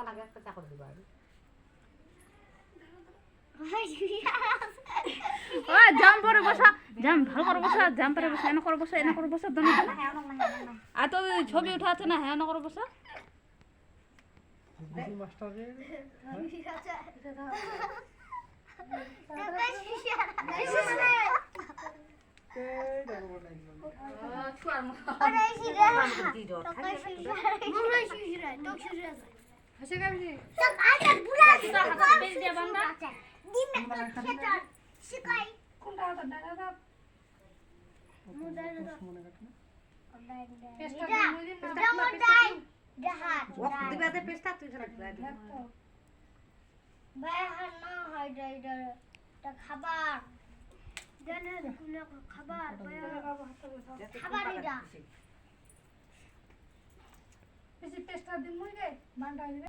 লাগে একটা চাকর দিবা ও জাম পরে বসা জাম ভালো করে বসা জাম পরে বসা এনে করে বসা দনে আর তো ছবি উঠাছে না হ্যাঁ না করে বসা মাস্টারের খাবার খাবার খাবার এটা বেশি পেস্টা দিন মুই গে বান্ডা